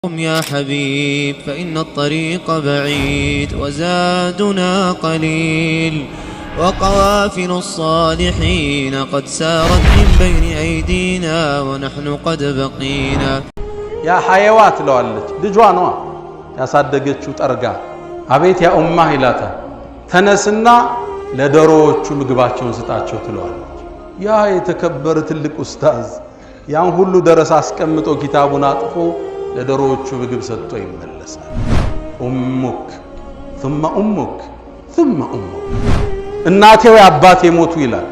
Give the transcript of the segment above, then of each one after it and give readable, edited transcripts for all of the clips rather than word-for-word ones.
قم يا حبيب فإن الطريق بعيد وزادنا قليل وقوافل الصالحين قد سارت من بين أيدينا ونحن قد بقينا يا حيوات لوالج دجوانوا يا صدقتشو ترغا አቤት ያ ኡማ ይላታ ተነስና ለደሮቹ ምግባቸውን ስጣቸው ትለዋለች ያ የተከበረ ትልቅ ኡስታዝ ያን ሁሉ ደረስ አስቀምጦ ኪታቡን አጥፎ ለደሮቹ ምግብ ሰጥቶ ይመለሳል ኡሙክ ثم ኡሙክ ثم ኡሙክ እናቴ ወይ አባቴ ሞቱ ይላል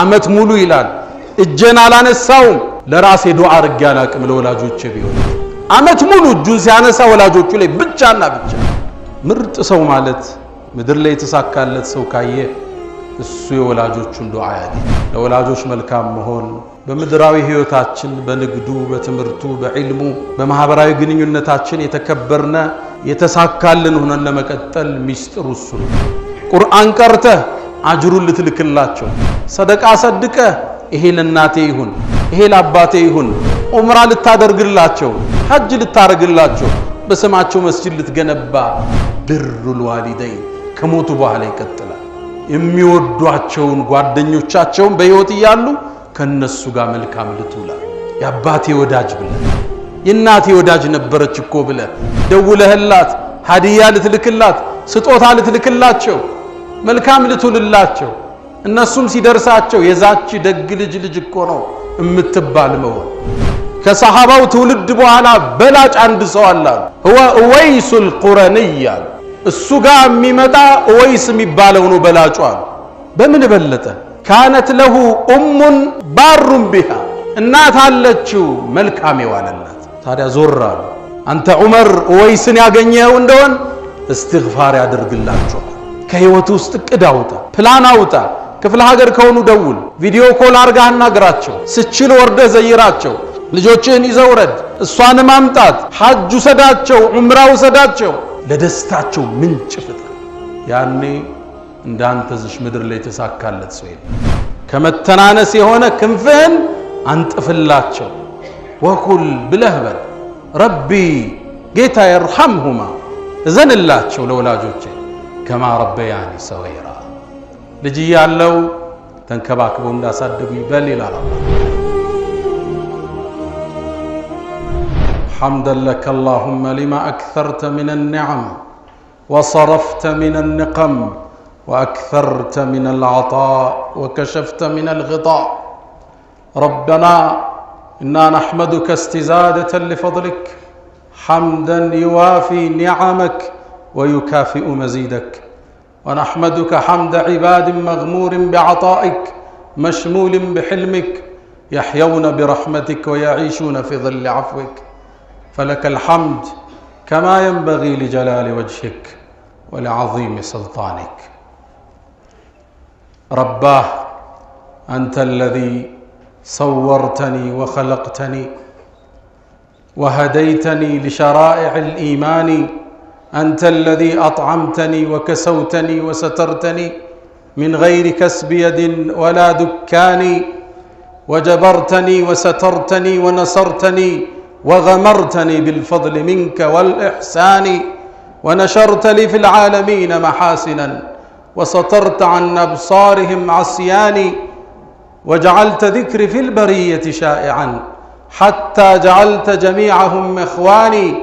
አመት ሙሉ ይላል እጄን አላነሳውም ለራሴ ዱዓ አርጋ አላቅም ለወላጆቼ ቢሆን አመት ሙሉ እጁን ሲያነሳ ወላጆቹ ላይ ብቻና ብቻ ምርጥ ሰው ማለት ምድር ላይ ተሳካለት ሰው ካየ እሱ የወላጆቹን ዱዓ ያለ ለወላጆች መልካም መሆን በምድራዊ ህይወታችን በንግዱ በትምርቱ በዕልሙ በማህበራዊ ግንኙነታችን የተከበርነ የተሳካልን ሆነን ለመቀጠል ሚስጥሩ እሱ ነው ቁርአን ቀርተ አጅሩን ልትልክላቸው ሰደቃ ሰድቀ ይሄ ለናቴ ይሁን ይሄ ለአባቴ ይሁን ዑምራ ልታደርግላቸው ሐጅ ልታረግላቸው በስማቸው መስጂድ ልትገነባ ብሩል ዋሊደይን ከሞቱ በኋላ ይቀጥላል የሚወዷቸውን ጓደኞቻቸውን በህይወት ይያሉ ከነሱ ጋር መልካም ልትውላ ያባቴ ወዳጅ ብለ የናቴ ወዳጅ ነበረች እኮ ብለ ደውለህላት ሀዲያ ልትልክላት ስጦታ ልትልክላቸው መልካም ልትውልላቸው እነሱም ሲደርሳቸው የዛች ደግ ልጅ እኮ ነው እምትባል መሆን ከሰሃባው ትውልድ በኋላ በላጭ አንድ ሰው አለ هو اويس القرني እሱ ጋር የሚመጣ ኦይስ የሚባለው ነው በላጩ በምን በለጠ كانت له ام بار بها እናት አለችው መልካም የዋለላት ታዲያ ዞራሉ አንተ ዑመር ኦይስን ያገኘው እንደሆን እስትግፋር ያደርግላችሁ ከህይወት ውስጥ ቅዳውታ ፕላን አውጣ ክፍለ ሀገር ከሆኑ ደውል ቪዲዮ ኮል አርጋ አናግራቸው ስችል ወርደ ዘይራቸው ልጆችን ይዘውረድ እሷን ማምጣት ሐጅ ሰዳቸው ዑምራው ሰዳቸው ለደስታቸው ምንጭ ፍጥር ያኔ እንዳንተዝሽ ምድር ላይ ተሳካለት ሰው የለም ከመተናነስ የሆነ ክንፍን አንጥፍላቸው ወኩል ብለህበል ረቢ ጌታ ይርሐምሁማ እዘንላቸው ለወላጆቼ ከማ ረበያኒ ሰገይራ ልጅ ያለው ተንከባክበው እንዳሳደጉኝ በል ይላል حمدا لك اللهم لما أكثرت من النعم وصرفت من النقم وأكثرت من العطاء وكشفت من الغطاء ربنا إنا نحمدك استزادة لفضلك حمدا يوافي نعمك ويكافئ مزيدك ونحمدك حمد عباد مغمور بعطائك مشمول بحلمك يحيون برحمتك ويعيشون في ظل عفوك فلك الحمد كما ينبغي لجلال وجهك ولعظيم سلطانك رباه أنت الذي صورتني وخلقتني وهديتني لشرائع الإيمان أنت الذي أطعمتني وكسوتني وسترتني من غير كسب يد ولا دكان وجبرتني وسترتني ونصرتني وغمرتني بالفضل منك والإحسان ونشرت لي في العالمين محاسنا وسترت عن أبصارهم عصياني وجعلت ذكري في البرية شائعا حتى جعلت جميعهم إخواني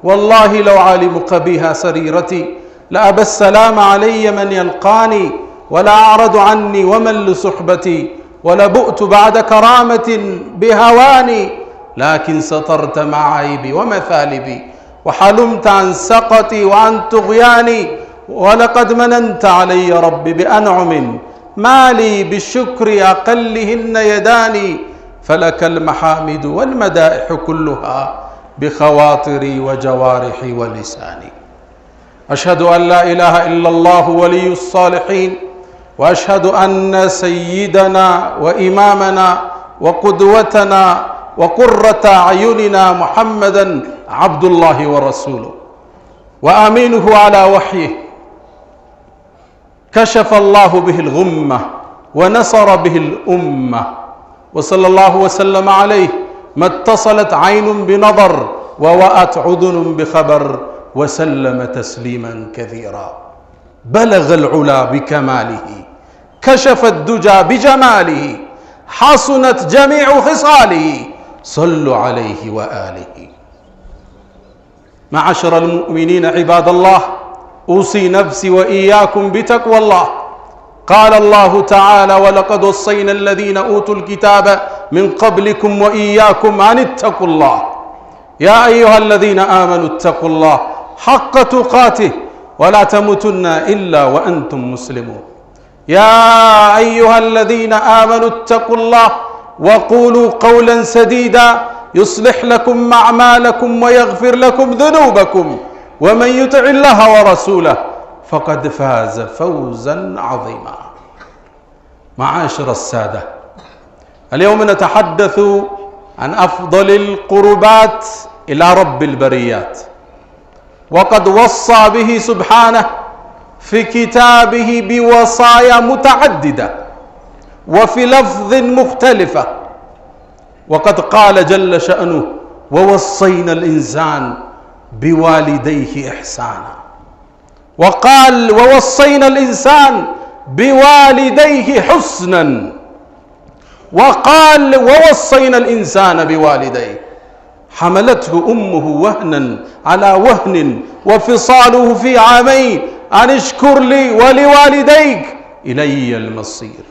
والله لو علم قبيها سريرتي لأبى السلام علي من يلقاني ولا أعرض عني ومن لصحبتي ولبؤت بعد كرامة بهواني لكن سترت معايبي ومثالبي وحلمت عن سقطي وعن طغياني ولقد مننت علي ربي بأنعم ما لي بالشكر أقلهن يداني فلك المحامد والمدائح كلها بخواطري وجوارحي ولساني أشهد أن لا إله إلا الله ولي الصالحين وأشهد أن سيدنا وإمامنا وقدوتنا وقرة أعيننا محمدا عبد الله ورسوله وأمينه على وحيه كشف الله به الغمة ونصر به الأمة وصلى الله وسلم عليه ما اتصلت عين بنظر ووأت عذن بخبر وسلم تسليما كثيرا بلغ العلا بكماله كشف الدجى بجماله حصنت جميع خصاله صلوا عليه وآله. معشر المؤمنين عباد الله، أوصي نفسي وإياكم بتقوى الله. قال الله تعالى: ولقد وصينا الذين أوتوا الكتاب من قبلكم وإياكم أن اتقوا الله. يا أيها الذين آمنوا اتقوا الله حق تقاته ولا تموتن إلا وأنتم مسلمون. يا أيها الذين آمنوا اتقوا الله وقولوا قولا سديدا يصلح لكم أعمالكم ويغفر لكم ذنوبكم ومن يطع الله ورسوله فقد فاز فوزا عظيما. معاشر السادة، اليوم نتحدث عن أفضل القربات إلى رب البريات، وقد وصى به سبحانه في كتابه بوصايا متعددة وفي لفظ مختلفة. وقد قال جل شأنه: ووصينا الإنسان بوالديه إحسانا. وقال: ووصينا الإنسان بوالديه حسنا. وقال: ووصينا الإنسان بوالديه حملته أمه وهنا على وهن وفصاله في عامين أن اشكر لي ولوالديك إلي المصير.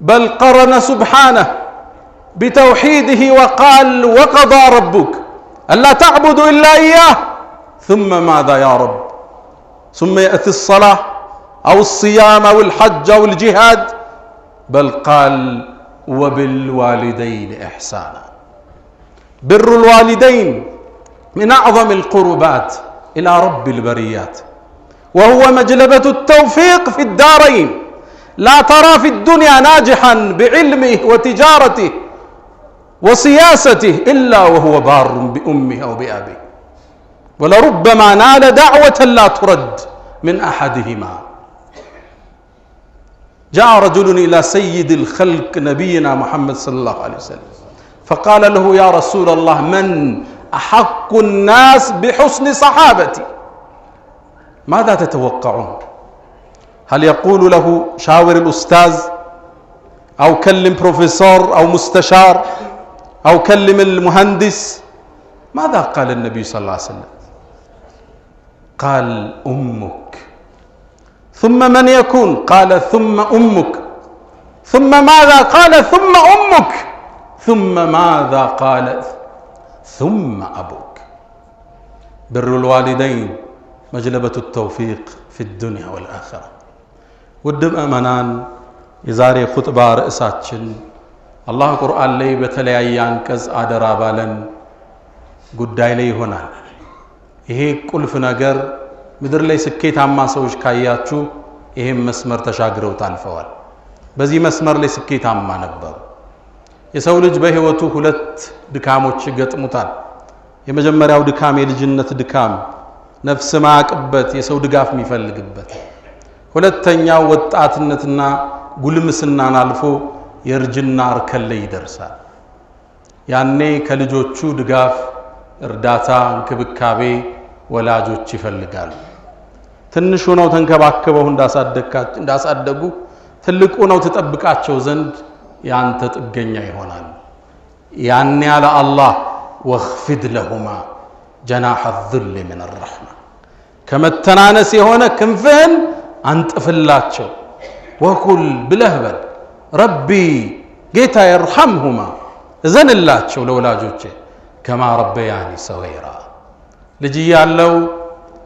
بل قرن سبحانه بتوحيده وقال: وقضى ربك ألا تعبدوا إلا إياه. ثم ماذا يا رب؟ ثم يأتي الصلاة أو الصيام أو الحج أو الجهاد. بل قال: وبالوالدين إحسانا. بر الوالدين من أعظم القربات إلى رب البريات، وهو مجلبة التوفيق في الدارين. لا ترى في الدنيا ناجحا بعلمه وتجارته وسياسته إلا وهو بار بأمه أو بأبيه، ولربما نال دعوة لا ترد من أحدهما. جاء رجل إلى سيد الخلق نبينا محمد صلى الله عليه وسلم فقال له: يا رسول الله، من أحق الناس بحسن صحابتي؟ ماذا تتوقعون؟ هل يقول له شاور الأستاذ، أو كلم بروفيسور أو مستشار، أو كلم المهندس؟ ماذا قال النبي صلى الله عليه وسلم؟ قال: أمك. ثم من يكون؟ قال: ثم أمك. ثم ماذا؟ قال: ثم أمك. ثم ماذا؟ قال: ثم أبوك. بر الوالدين مجلبة التوفيق في الدنيا والآخرة. ودم أمنان يزاري خطبة رئيساتشن الله قرآن لي بتليان كز آدرابالا قداي لي هنا ይሄ ቁልፍ ነገር ምድር ላይ ስኬታማ ሰዎች ካያችሁ ይሄን መስመር ተሻግረው ታልፈዋል። በዚህ መስመር ላይ ስኬታማ ነበሩ። የሰው ልጅ በህይወቱ ሁለት ድካሞች ይገጥሙታል። የመጀመሪያው ድካም የልጅነት ድካም፣ ነፍስ ማቅበት የሰው ድጋፍ የሚፈልግበት። ሁለተኛው ወጣትነትና ጉልምስናን አልፎ የርጅና እርከን ላይ ይደርሳል። ያኔ ከልጆቹ ድጋፍ፣ እርዳታ፣ እንክብካቤ ወላጆች ይፈልጋሉ። ትንሹ ነው ተንከባከበው እንዳሳደጉ ትልቁ ነው ተጠብቃቸው ዘንድ ያንተ ጥገኛ ይሆናል። ያኔ ያለ አላህ ወኽፊድ ለሁማ ጀናሐ الذل من الرحمة ከመተናነስ የሆነ ክንፍህን አንጥፍላቸው። ወኩል ብለህበል ረቢ ጌታ ይርሐምሁማ እዘንላቸው ለወላጆቼ ከማ ረበያኒ ሰገይራ ልጅ ያለው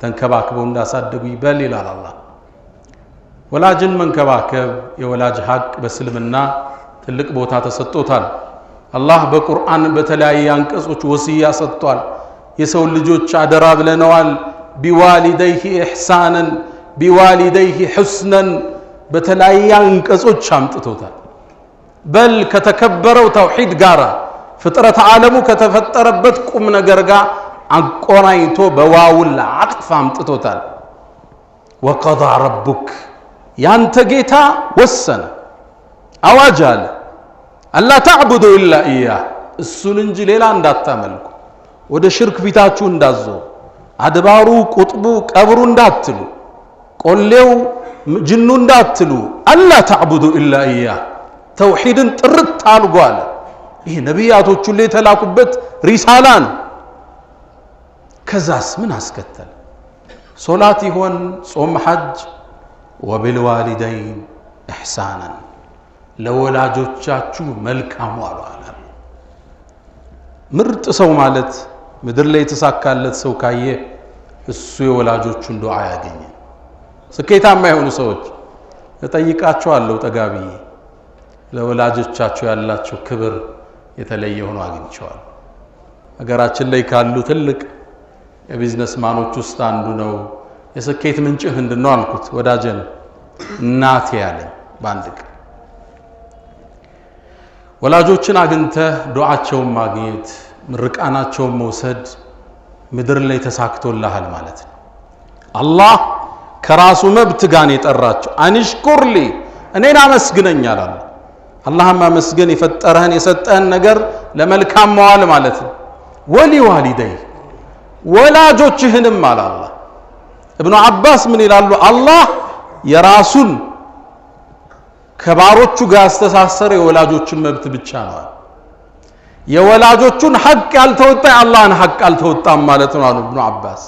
ተንከባክበው እንዳሳደጉ ይበል ይላል አላህ። ወላጅን መንከባከብ የወላጅ ሐቅ በእስልምና ትልቅ ቦታ ተሰጥቶታል። አላህ በቁርአን በተለያየ አንቀጾች ወሲያ ሰጥቷል። የሰው ልጆች አደራ ብለነዋል። ቢዋሊደይሂ ኢህሳናን ቢዋሊደይሂ ሁስናን በተለያየ አንቀጾች አምጥቶታል። በል ከተከበረው ተውሂድ ጋር ፍጥረት ዓለሙ ከተፈጠረበት ቁም ነገር ጋር አቆራኝቶ በዋውል አጥፍ አምጥቶታል። ወቀضى ربك ያንተ ጌታ ወሰነ አዋጅ አለ አላ ተዕቡዱ ኢላ ኢያህ እሱን እንጂ ሌላ እንዳታመልኩ። ወደ ሽርክ ፊታችሁ እንዳትዞሩ አድባሩ ቁጥቡ ቀብሩ እንዳትሉ ቆሌው ጅኑ እንዳትሉ አላ ተዕቡዱ ኢላ ኢያህ ተውሂድን ጥርት አልጓል ይሄ ነቢያቶቹ ላይ የተላኩበት ሪሳላ ነው ከዛስ ምን አስከተለ ሶላት ይሆን ጾም ሐጅ ወቢልዋሊደይን ኢሕሳናን ለወላጆቻችሁ መልካም ዋሉ አለ ምርጥ ሰው ማለት ምድር ላይ የተሳካለት ሰው ካየ እሱ የወላጆቹን ዱዓ ያገኘ ስኬታማ የሆኑ ሰዎች እጠይቃቸዋለሁ ጠጋቢ ለወላጆቻቸው ያላቸው ክብር የተለየ ሆኖ አግኝቸዋል ሀገራችን ላይ ካሉ ትልቅ የቢዝነስ ማኖች ውስጥ አንዱ ነው የስኬት ምንጭህ ምንድነው አልኩት ወዳጀን እናቴ ያለኝ ባንድቅ ወላጆችን አግኝተህ ዱዓቸውን ማግኘት ምርቃናቸውን መውሰድ ምድር ላይ ተሳክቶልሃል ማለት ነው አላህ ከራሱ መብት ጋር የጠራቸው አንሽኩርሊ እኔን አመስግነኝ አላለ አላህን ማመስገን የፈጠረህን የሰጠህን ነገር ለመልካም መዋል ማለት ነው ወሊዋሊደይ ወላጆችህንም አለ አላህ ኢብኑ አባስ ምን ይላሉ አላህ የራሱን ከባሮቹ ጋር አስተሳሰረ የወላጆችን መብት ብቻ ነው የወላጆቹን ሐቅ ያልተወጣ አላህን ሐቅ አልተወጣም ማለት ነው አሉ ኢብኑ አባስ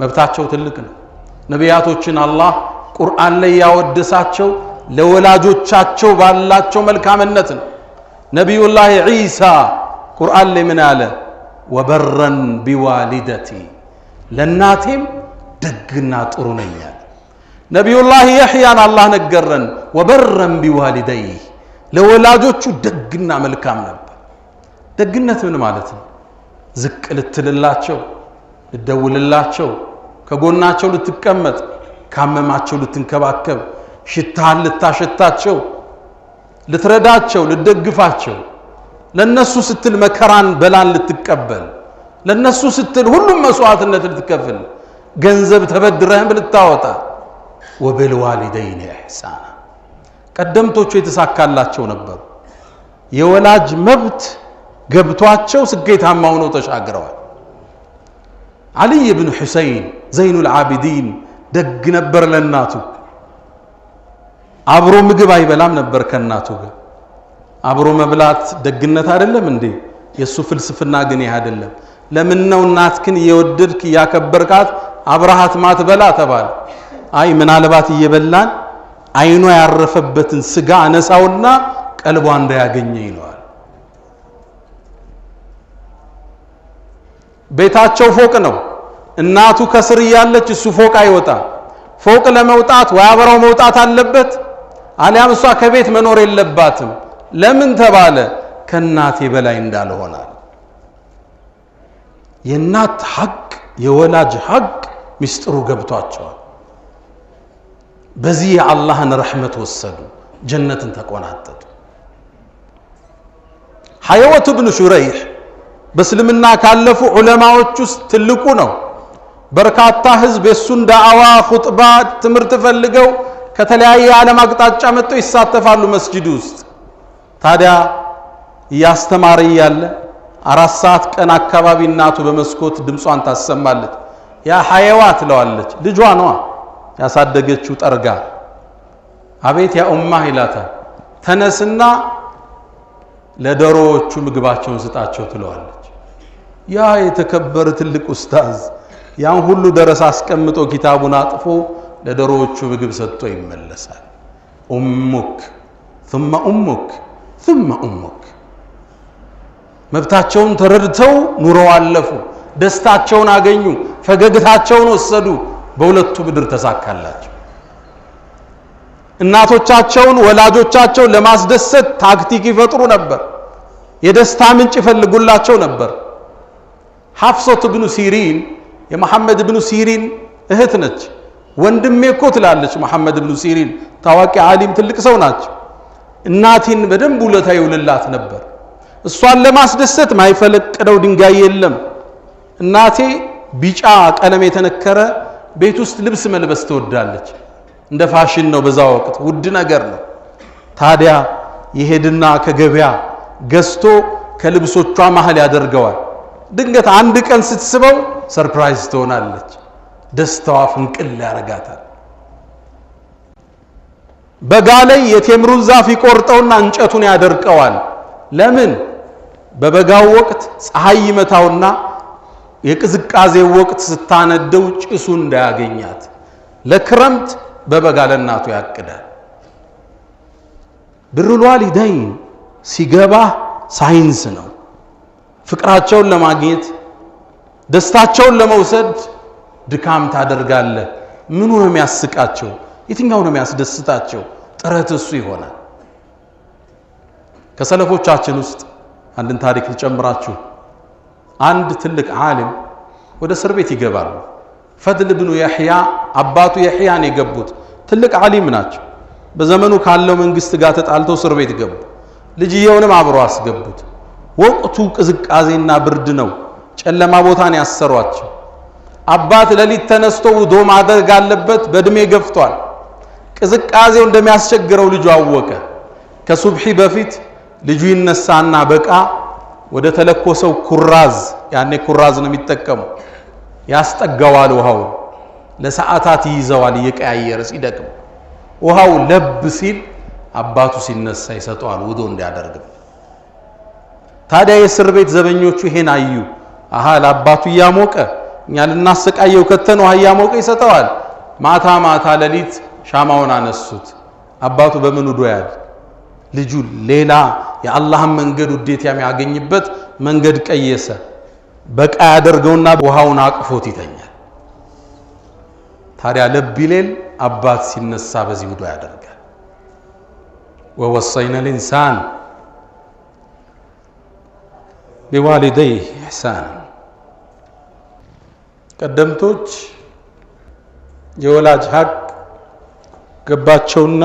መብታቸው ትልቅ ነው ነቢያቶችን አላህ ቁርአን ላይ ያወደሳቸው ለወላጆቻቸው ባላቸው መልካምነት ነው ነብዩላህ ኢሳ ቁርአን ላይ ምን አለ ወበረን ቢዋሊደቲ ለናቴም ደግና ጥሩ ነኝ አለ ነብዩላህ ይህያን አላህ ነገረን ወበረን ቢዋሊደይ ለወላጆቹ ደግና መልካም ነበር ደግነት ምን ማለት ነው ዝቅ ልትልላቸው ልደውልላቸው ከጎናቸው ልትቀመጥ ካመማቸው ልትንከባከብ ሽታን ልታሸታቸው ልትረዳቸው ልትደግፋቸው ለነሱ ስትል መከራን በላን ልትቀበል ለነሱ ስትል ሁሉም መስዋዕትነት ልትከፍል ገንዘብ ተበድረህም ልታወጣ ወበልዋሊደይን ኢሕሳና ቀደምቶቹ የተሳካላቸው ነበሩ የወላጅ መብት ገብቷቸው ስኬታማ ሆነው ተሻግረዋል علي بن حسين زين العابدين دق نبر للناتو አብሮ ምግብ አይበላም ነበር ከናቱ ጋር አብሮ መብላት ደግነት አይደለም እንዴ የሱ ፍልስፍና ግን ይሄ አይደለም ለምን ነው እናትክን እየወደድክ ያከበርካት አብራሃት ማትበላ ተባለ አይ ምናልባት እየበላን አይኗ ያረፈበትን ስጋ አነሳውና ቀልቧ እንዳያገኘ ይለዋል ቤታቸው ፎቅ ነው እናቱ ከስር ያለች እሱ ፎቅ አይወጣ ፎቅ ለመውጣት ወይ አብራው መውጣት አለበት አሊያም እሷ ከቤት መኖር የለባትም ለምን ተባለ ከናቴ በላይ እንዳልሆናል የናት ሐቅ የወላጅ ሐቅ ሚስጥሩ ገብቷቸዋል በዚህ የአላህን ረህመት ወሰዱ ጀነትን ተቆናጠጡ ሐይወት ኢብኑ ሹረይህ በእስልምና ካለፉ ዑለማዎች ውስጥ ትልቁ ነው በርካታ ህዝብ የሱን ዳዕዋ ኹጥባ ትምርት ፈልገው ከተለያየ ዓለም አቅጣጫ መጥተው ይሳተፋሉ መስጂድ ውስጥ ታዲያ ያስተማረ ያለ 4 ሰዓት ቀን አካባቢ እናቱ በመስኮት ድምጿን ታሰማለች ያ ሐይዋት ለዋለች ልጇ ነው ያሳደገችው ጠርጋ አቤት ያ ኡማህ ይላታል ተነስና ለዶሮዎቹ ምግባቸውን ስጣቸው ትለዋለች ያ የተከበረ ትልቅ ኡስታዝ ያን ሁሉ ደረስ አስቀምጦ ኪታቡን አጥፎ ለዶሮዎቹ ምግብ ሰጥቶ ይመለሳል ኡሙክ ثم ኡሙክ ثم ኡሙክ መብታቸውን ተረድተው ኑረው አለፉ ደስታቸውን አገኙ ፈገግታቸውን ወሰዱ በሁለቱ ምድር ተሳካላቸው እናቶቻቸውን ወላጆቻቸው ለማስደሰት ታክቲክ ይፈጥሩ ነበር የደስታ ምንጭ ይፈልጉላቸው ነበር ሐፍሰቱ ኢብኑ ሲሪን የመሐመድ ኢብኑ ሲሪን እህት ነች ወንድሜ እኮ ትላለች መሐመድ ኢብኑ ሲሪን ታዋቂ ዓሊም ትልቅ ሰው ናቸው እናቲን በደንብ ውለታ ይውልላት ነበር እሷን ለማስደሰት ማይፈለቀደው ድንጋይ የለም እናቴ ቢጫ ቀለም የተነከረ ቤት ውስጥ ልብስ መልበስ ትወዳለች እንደ ፋሽን ነው በዛ ወቅት ውድ ነገር ነው ታዲያ ይሄድና ከገበያ ገዝቶ ከልብሶቿ መሃል ያደርገዋል ድንገት አንድ ቀን ስትስበው ሰርፕራይዝ ትሆናለች። ደስታዋ ፍንቅል ያረጋታል። በጋ ላይ የቴምሩን ዛፍ ይቆርጠውና እንጨቱን ያደርቀዋል። ለምን? በበጋው ወቅት ፀሐይ ይመታውና የቅዝቃዜው ወቅት ስታነደው ጭሱ እንዳያገኛት ለክረምት በበጋ ለእናቱ ያቅዳል። ብሩል ዋሊደይን ሲገባ ሳይንስ ነው። ፍቅራቸውን ለማግኘት ደስታቸውን ለመውሰድ ድካም ታደርጋለህ። ምኑ ነው የሚያስቃቸው? የትኛው ነው የሚያስደስታቸው? ጥረት እሱ ይሆናል። ከሰለፎቻችን ውስጥ አንድን ታሪክ ልጨምራችሁ። አንድ ትልቅ ዓሊም ወደ እስር ቤት ይገባሉ። ፈድል ብኑ የሕያ አባቱ የሕያን የገቡት ትልቅ ዓሊም ናቸው። በዘመኑ ካለው መንግስት ጋር ተጣልተው እስር ቤት ገቡ። ልጅየውንም አብሮ አስገቡት። ወቅቱ ቅዝቃዜና ብርድ ነው። ጨለማ ቦታን ያሰሯቸው። አባት ሌሊት ተነስቶ ውዶ ማድረግ አለበት። በእድሜ ገፍቷል። ቅዝቃዜው እንደሚያስቸግረው ልጁ አወቀ። ከሱብሒ በፊት ልጁ ይነሳና በቃ ወደ ተለኮሰው ኩራዝ፣ ያኔ ኩራዝ ነው የሚጠቀሙ፣ ያስጠጋዋል። ውሃው ለሰዓታት ይይዘዋል እየቀያየረ ሲደክም። ውሃው ለብ ሲል አባቱ ሲነሳ ይሰጠዋል ውዶ እንዲያደርግ። ታዲያ የእስር ቤት ዘበኞቹ ይሄን አዩ። አሃ ለአባቱ እያሞቀ እኛ ልናሰቃየው ከተን ውሃ እያሞቀ ይሰጠዋል። ማታ ማታ ሌሊት ሻማውን አነሱት። አባቱ በምን ውዶ ያል? ልጁ ሌላ የአላህን መንገድ ውዴታ የሚያገኝበት መንገድ ቀየሰ። በቃ ያደርገውና ውሃውን አቅፎት ይተኛል። ታዲያ ለብ ይሌል አባት ሲነሳ በዚህ ውዶ ያደርጋል። ወወሰይና الانسان بوالديه احسانا ቀደምቶች የወላጅ ሐቅ ገባቸውና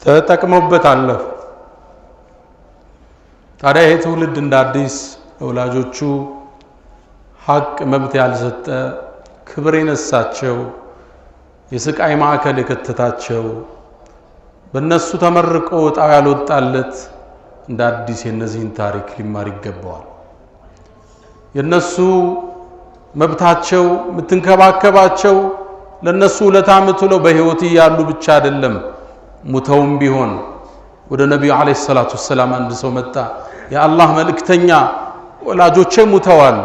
ተጠቅመውበት አለፉ። ታዲያ ይሄ ትውልድ እንደ አዲስ ወላጆቹ ሐቅ መብት ያልሰጠ ክብር የነሳቸው የስቃይ ማዕከል የከተታቸው በእነሱ ተመርቆ ዕጣው ያልወጣለት እንደ አዲስ የነዚህን ታሪክ ሊማር ይገባዋል። የነሱ መብታቸው የምትንከባከባቸው ለነሱ ውለታ የምትውለው በህይወት ያሉ ብቻ አይደለም፣ ሙተውም ቢሆን። ወደ ነብዩ አለይሂ ሰላቱ ወሰላም አንድ ሰው መጣ። የአላህ መልእክተኛ ወላጆቼ ሙተዋል፣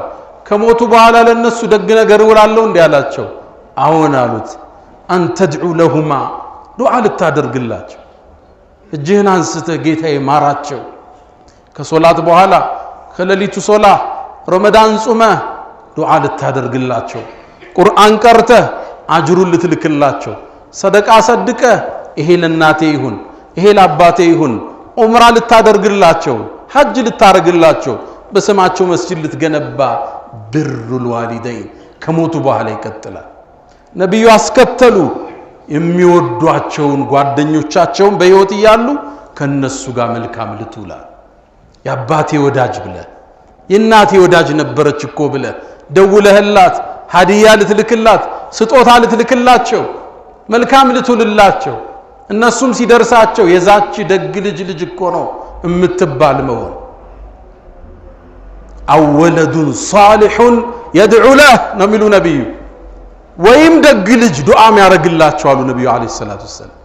ከሞቱ በኋላ ለነሱ ደግ ነገር እውላለሁ እንዴ አላቸው። አዎን አሉት። አንተድዑ ለሁማ ዱዓ ልታደርግላቸው፣ እጅህን አንስተህ ጌታዬ ማራቸው። ከሶላት በኋላ ከሌሊቱ ሶላህ ረመዳን ጾመህ ዱዓ ልታደርግላቸው፣ ቁርአን ቀርተህ አጅሩን ልትልክላቸው፣ ሰደቃ ሰድቀህ ይሄ ለናቴ ይሁን ይሄ ለአባቴ ይሁን፣ ዑምራ ልታደርግላቸው፣ ሐጅ ልታረግላቸው፣ በስማቸው መስጂድ ልትገነባ። ብሩል ዋሊደይን ከሞቱ በኋላ ይቀጥላል። ነብዩ አስከተሉ የሚወዷቸውን ጓደኞቻቸውን በህይወት እያሉ ከነሱ ጋር መልካም ልትውላ። የአባቴ ወዳጅ ብለ የእናቴ ወዳጅ ነበረች እኮ ብለ ደውለህላት ሀዲያ ልትልክላት ስጦታ ልትልክላቸው መልካም ልትውልላቸው። እነሱም ሲደርሳቸው የዛች ደግ ልጅ እኮ ነው እምትባል መሆን። አወለዱን ሷሊሑን የድዑ ለህ ነው የሚሉ ነብዩ። ወይም ደግ ልጅ ዱዓም ያረግላቸው አሉ ነብዩ አለይሂ ሰላቱ ወሰለም።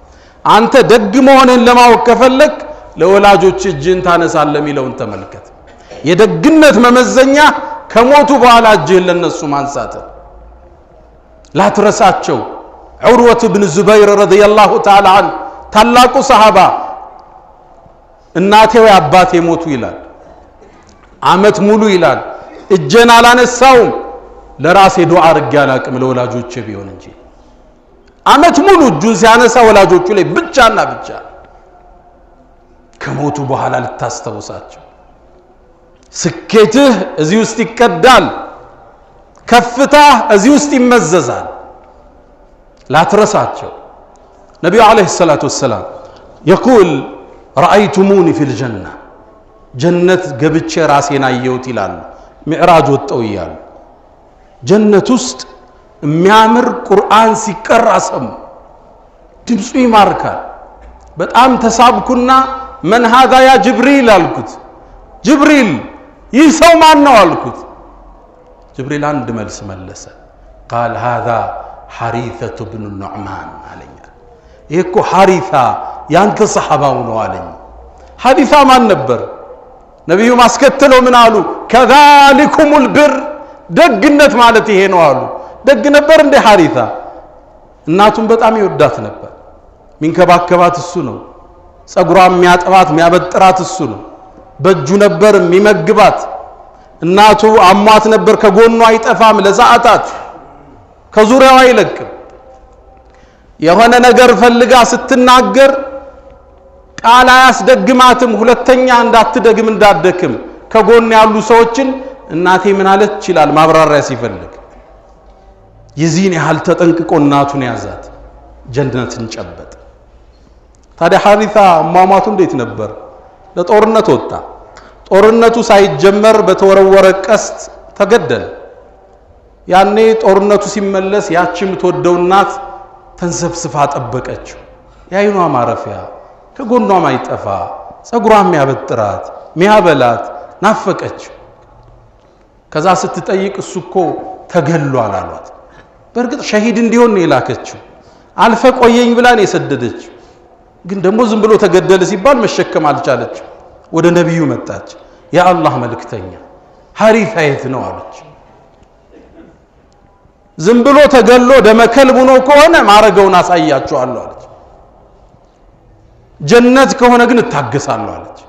አንተ ደግ መሆንን ለማወቅ ከፈለክ ለወላጆች እጅን ታነሳለህ የሚለውን ተመልከት። የደግነት መመዘኛ ከሞቱ በኋላ እጅህን ለነሱ ማንሳት። ላትረሳቸው። ዑርወት ብን ዙበይር ረዲየላሁ ተዓላ ዐንሁ ታላቁ ሰሃባ እናቴ ወይ አባቴ ሞቱ ይላል። አመት ሙሉ ይላል እጄን አላነሳውም፣ ለራሴ ዱዓ አድርጌ አላቅም ለወላጆቼ ቢሆን እንጂ። አመት ሙሉ እጁን ሲያነሳ ወላጆቹ ላይ ብቻና ብቻ። ከሞቱ በኋላ ልታስተውሳቸው። ስኬትህ እዚህ ውስጥ ይቀዳል፣ ከፍታህ እዚህ ውስጥ ይመዘዛል። ላትረሳቸው። ነቢዩ አለይሂ ሰላቱ ወሰላም የቁል ረአይቱሙኒ ፊል ጀና፣ ጀነት ገብቼ ራሴን አየሁት ይላሉ። ሚዕራጅ ወጣው ይያሉ። ጀነት ውስጥ የሚያምር ቁርአን ሲቀራ ሰሙ። ድምፁ ይማርካል። በጣም ተሳብኩና من هذا يا جبريل አልኩት جبريل ይህ ሰው ማን ነው አልኩት جبريل አንድ መልስ መለሰ قال هذا حارثة بن النعمان አለኝ ይሄኮ ሐሪታ ያንተ ሰሐባው ነው አለኝ ሐሪታ ማን ነበር ነብዩ ማስከተለው ምን አሉ كذلكم البر ደግነት ማለት ይሄ ነው አሉ ደግ ነበር እንደ ሐሪታ እናቱን በጣም ይወዳት ነበር ሚንከባከባት እሱ ነው ጸጉሯን የሚያጠባት የሚያበጥራት እሱ ነው በእጁ ነበር የሚመግባት እናቱ አሟት ነበር ከጎኗ አይጠፋም ለሰዓታት ከዙሪያው አይለቅም የሆነ ነገር ፈልጋ ስትናገር ቃል አያስደግማትም ሁለተኛ እንዳትደግም እንዳትደክም ከጎን ያሉ ሰዎችን እናቴ ምን አለች ይችላል ማብራሪያ ሲፈልግ የዚህን ያህል ተጠንቅቆ እናቱን ያዛት ጀነትን ጨበጠ ታዲያ ሐሪታ ማማቱ እንዴት ነበር ለጦርነት ወጣ ጦርነቱ ሳይጀመር በተወረወረ ቀስት ተገደለ ያኔ ጦርነቱ ሲመለስ ያቺም ተወደው እናት ተንሰፍስፋ ጠበቀችው ያይኗ ማረፊያ ከጎኗ ማይጠፋ ጸጉሯም ያበጥራት ሚያበላት ናፈቀችው ከዛ ስትጠይቅ እሱኮ ተገሏል አሏት በርግጥ ሸሂድ እንዲሆን ነው የላከችው አልፈ ቆየኝ ብላ ነው የሰደደችው ግን ደሞ ዝም ብሎ ተገደለ ሲባል መሸከም አልቻለች ወደ ነብዩ መጣች ያ አላህ መልእክተኛ ሐሪታ የት ነው አለች ዝም ብሎ ተገሎ ደመከልብ ነው ከሆነ ማረገውን አሳያችኋለሁ አለች ጀነት ከሆነ ግን እታገሳለሁ አለች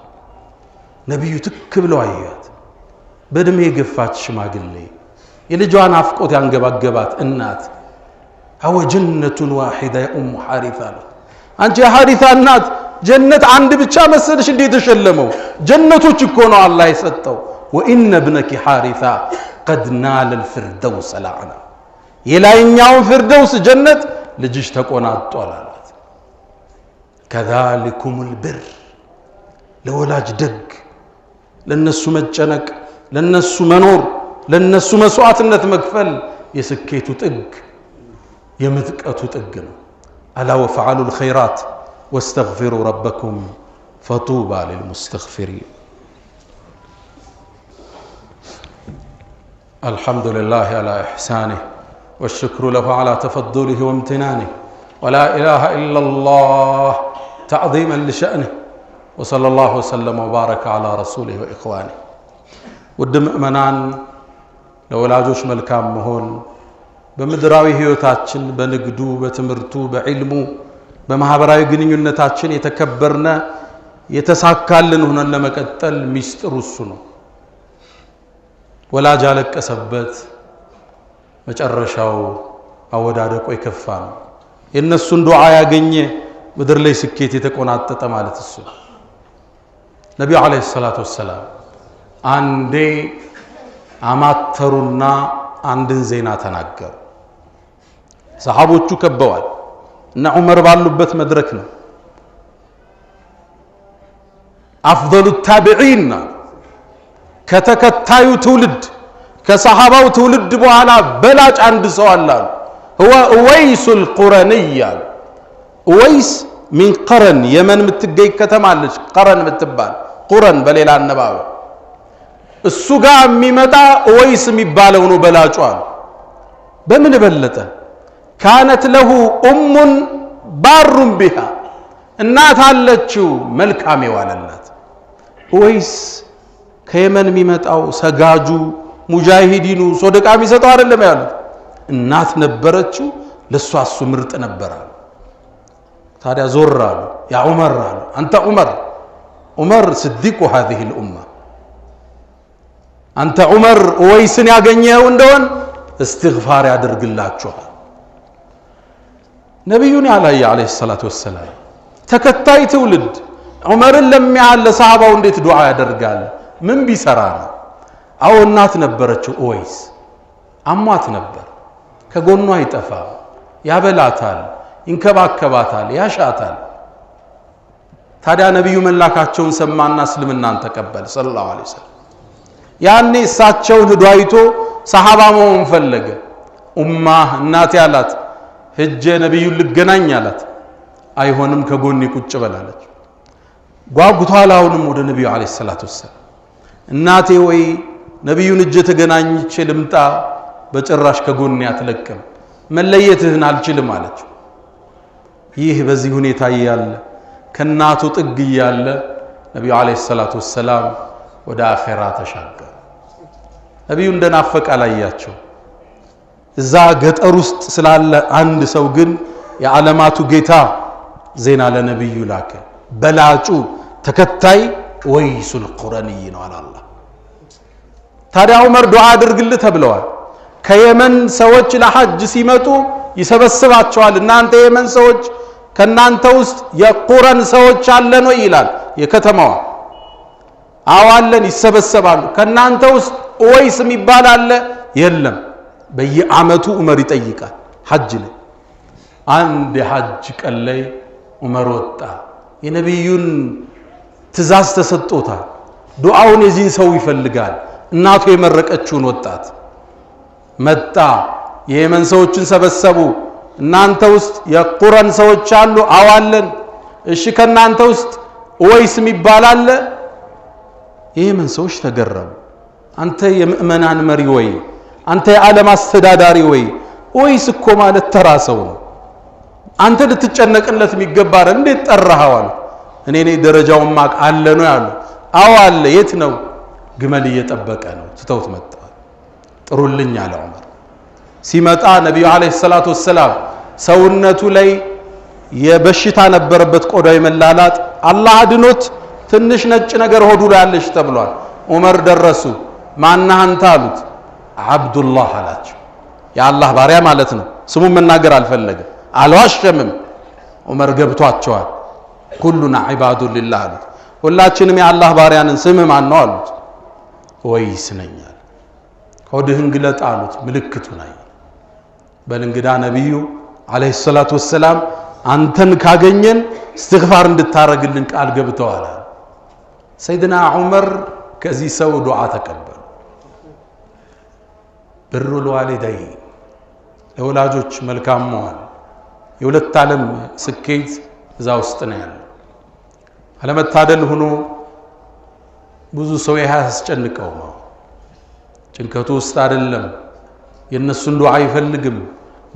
ነብዩ ትክ ብለው አያት በእድሜ የገፋች ሽማግሌ የልጇን አፍቆት ያንገባገባት እናት አወ ጀነቱን ዋሂዳ ኡም ሐሪታ አንቺ ሐሪታ እናት ጀነት አንድ ብቻ መሰለሽ እንዴ ተሸለመው ጀነቶች እኮ ነው አላህ የሰጠው ወኢነ ابنك حارثة قد نال الفردوس لعنة የላይኛው ፍርደውስ ጀነት ልጅሽ ተቆናጧል አላት كذلكم البر ለወላጅ ደግ ለነሱ መጨነቅ ለነሱ መኖር ለነሱ መስዋዕትነት መክፈል የስኬቱ ጥግ የምጥቀቱ ጥግ ነው ألا وفعلوا الخيرات واستغفروا ربكم فطوبى للمستغفرين الحمد لله على إحسانه والشكر له على تفضله وامتنانه ولا إله إلا الله تعظيما لشأنه وصلى الله وسلم وبارك على رسوله وإخوانه ودم أمنان لولاجوش ملكام مهون በምድራዊ ህይወታችን በንግዱ በትምርቱ በዕልሙ በማህበራዊ ግንኙነታችን የተከበርነ የተሳካልን ሆነን ለመቀጠል ሚስጥሩ እሱ ነው ወላጅ አለቀሰበት መጨረሻው አወዳደቆ የከፋ ነው የነሱን ዱዓ ያገኘ ምድር ላይ ስኬት የተቆናጠጠ ማለት እሱ ነብዩ አለይሂ ሰላቱ ወሰለም አንዴ አማተሩና አንድን ዜና ተናገሩ ሰሃቦቹ ከበዋል እና ዑመር ባሉበት መድረክ ነው አፍضل التابعين ከተከታዩ ትውልድ ከሰሃባው ትውልድ በኋላ በላጭ አንድ ሰው አለ هو اويس القرني اويس من قرن የመን ምትገኝ ከተማለች قرن ምትባል قرن በሌላ አነባበ እሱ ጋር የሚመጣ اويس የሚባለው ነው በላጩ በምን በለጠ كانت له ام بار بها እናት አለችው መልካም የዋለላት اويس ከየመን የሚመጣው ሰጋጁ ሙጃሂዲኑ ሶደቃ የሚሰጠው አይደለም ያሉት እናት ነበረችው ለሷሱ ምርጥ ነበር ታዲያ ዞራሉ ያ ዑመር አሉ አንተ ዑመር صديق هذه الامه አንተ ዑመር ወይስን ያገኘው እንደሆን استغفار ያደርግላችኋል ነብዩን አለይሂ ሰላቱ ወሰለም ተከታይ ትውልድ ዑመርን ለሚያለ ሰሃባው እንዴት ዱዓ ያደርጋል ምን ቢሰራ ነው አው እናት ነበረችው ወይስ አሟት ነበር ከጎኗ አይጠፋ ያበላታል ይንከባከባታል ያሻታል ታዲያ ነብዩ መላካቸውን ሰማና እስልምናን ተቀበለ ሰለላሁ ዐለይሂ ወሰለም ያኔ እሳቸውን ሄዶ አይቶ ሰሃባውን ፈለገ ኡማ እናት ያላት ሄጀ ነብዩን ልገናኝ አላት አይሆንም ከጎኔ ቁጭ በላለች ጓጉቷል አሁንም ወደ ነብዩ አለይሂ ሰላቱ ወሰለም እናቴ ወይ ነብዩን እጄ ተገናኝቼ ልምጣ በጭራሽ ከጎኔ አትለቅም መለየትህን አልችልም አለች ይህ በዚህ ሁኔታ ያለ ከናቱ ጥግ ያለ ነብዩ አለይሂ ሰላቱ ወሰለም ወደ አኺራ ተሻገሩ ነብዩ እንደናፈቀ አላያቸው እዛ ገጠር ውስጥ ስላለ አንድ ሰው ግን የዓለማቱ ጌታ ዜና ለነብዩ ላከ በላጩ ተከታይ ወይሱል ቁረኒ ነው አላህ ታዲያ ዑመር ዱዓ አድርግልህ ተብለዋል ከየመን ሰዎች ለሐጅ ሲመጡ ይሰበስባቸዋል እናንተ የመን ሰዎች ከናንተ ውስጥ የቁረን ሰዎች አለ ነው ይላል የከተማዋ አዋለን ይሰበሰባሉ ከናንተ ውስጥ ወይስ የሚባል አለ የለም በየዓመቱ ዑመር ይጠይቃል ሐጅ ላይ አንድ ሐጅ ቀን ላይ ዑመር ወጣ የነብዩን ትእዛዝ ተሰጥቶታል ዱዓውን የዚህን ሰው ይፈልጋል እናቱ የመረቀችውን ወጣት መጣ የየመን ሰዎችን ሰበሰቡ እናንተ ውስጥ የቁረን ሰዎች አሉ አዋለን እሺ ከናንተ ውስጥ ወይስ የሚባል አለ የየመን ሰዎች ተገረሙ አንተ የምእመናን መሪ ወይ አንተ የዓለም አስተዳዳሪ ወይ ወይስ እኮ ማለት ተራ ሰው ነው አንተ ልትጨነቅለት የሚገባ እንዴት ጠራሃዋል እኔ ደረጃውን ማቅ አለ ነው ያሉ አው አለ የት ነው ግመል እየጠበቀ ነው ትተውት መጣው ጥሩልኝ አለ ዑመር ሲመጣ ነብዩ አለይሂ ሰላቱ ወሰለም ሰውነቱ ላይ የበሽታ ነበረበት ቆዳው የመላላጥ አላህ አድኖት ትንሽ ነጭ ነገር ሆዱ ላይ አለሽ ተብሏል ዑመር ደረሱ ማንህ አንተ አሉት አብዱላህ አላቸው የአላህ ባሪያ ማለት ነው ስሙን መናገር አልፈለገም አልዋሸምም ዑመር ገብቷቸዋል ኩሉና ዒባዱ ሊላህ አሉት ሁላችንም የአላህ ባሪያንን ስምህ ማን ነው አሉት ወይስ ነኛል ሆድህን ግለጥ አሉት ምልክቱን አይ በልንግዳ ነብዩ አለይሂ ሰላቱ ወሰለም አንተን ካገኘን እስትግፋር እንድታረግልን ቃል ገብተዋል ሰይድና ዑመር ከዚህ ሰው ዱዓ ተቀበሉ ብሩል ዋሊደይን ለወላጆች መልካም መዋል የሁለት ዓለም ስኬት እዛ ውስጥ ነው ያለው አለመታደል ሆኖ ብዙ ሰው ያስጨንቀው ነው ጭንቀቱ ውስጥ አይደለም የነሱን ዱዓ አይፈልግም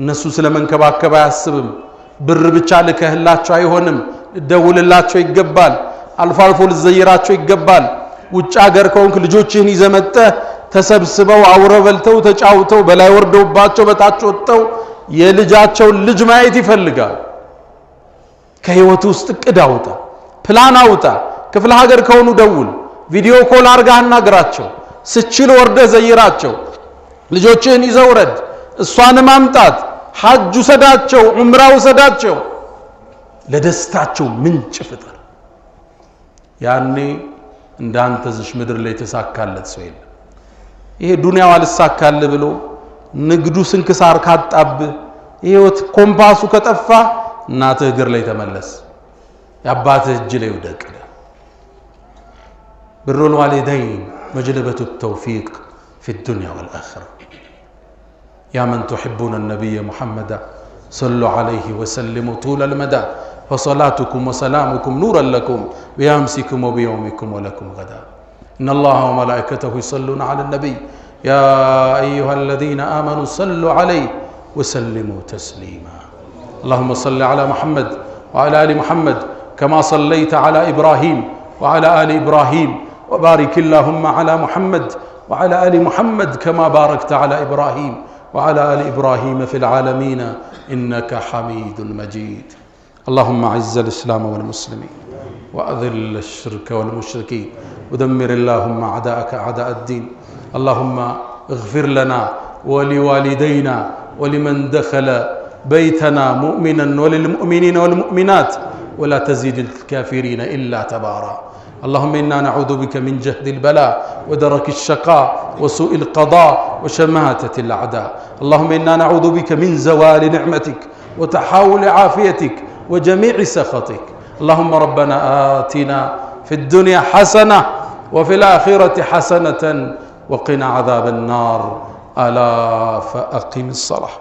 እነሱ ስለመንከባከብ አያስብም ብር ብቻ ለከህላቸው አይሆንም ደውልላቸው ይገባል አልፎ አልፎ ልዘይራቸው ይገባል ውጭ ሀገር ከሆንክ ልጆችህን ይዘመጠ ተሰብስበው አውረበልተው ተጫውተው በላይ ወርደውባቸው በታች ወጥተው የልጃቸውን ልጅ ማየት ይፈልጋል ከህይወት ውስጥ ቅድ አውጣ ፕላን አውጣ ክፍለ ሀገር ከሆኑ ደውል ቪዲዮ ኮል አርጋህ አናግራቸው ስችል ወርደ ዘይራቸው ልጆችህን ይዘውረድ እሷን ማምጣት ሐጅ ሰዳቸው ዑምራው ሰዳቸው ለደስታቸው ምንጭ ፍጠር ያኔ እንዳንተ ዝሽ ምድር ላይ ተሳካለት ሰው የለም ይሄ ዱንያው አልሳካል ብሎ ንግዱ ስንክሳር ካጣብ ህይወት ኮምፓሱ ከጠፋ እናትህ እግር ላይ ተመለስ ያባትህ እጅ ላይ ወደቅ ብሩል ዋሊደይን مجلبة التوفيق في الدنيا والآخرة يا من تحبون النبي محمد صلوا عليه وسلموا طول المدى فصلاتكم وسلامكم نورا لكم بأمسكم وبيومكم ولكم غدا إن الله وملائكته يصلون على النبي يا أيها الذين آمنوا صلوا عليه وسلموا تسليما اللهم صل على محمد وعلى آل محمد كما صليت على إبراهيم وعلى آل إبراهيم وبارك اللهم على محمد وعلى آل محمد كما باركت على إبراهيم وعلى آل إبراهيم في العالمين إنك حميد مجيد اللهم أعز الإسلام والمسلمين وأذل الشرك والمشركين ودمر اللهم أعداءك أعداء الدين اللهم اغفر لنا ولوالدينا ولمن دخل بيتنا مؤمنا وللمؤمنين والمؤمنات ولا تزيد الكافرين إلا تبارا اللهم إنا نعوذ بك من جهد البلاء ودرك الشقاء وسوء القضاء وشماتة الأعداء اللهم إنا نعوذ بك من زوال نعمتك وتحاول عافيتك وجميع سخطك اللهم ربنا آتنا في الدنيا حسنة وفي الآخرة حسنة وقنا عذاب النار ألا فأقم الصلاة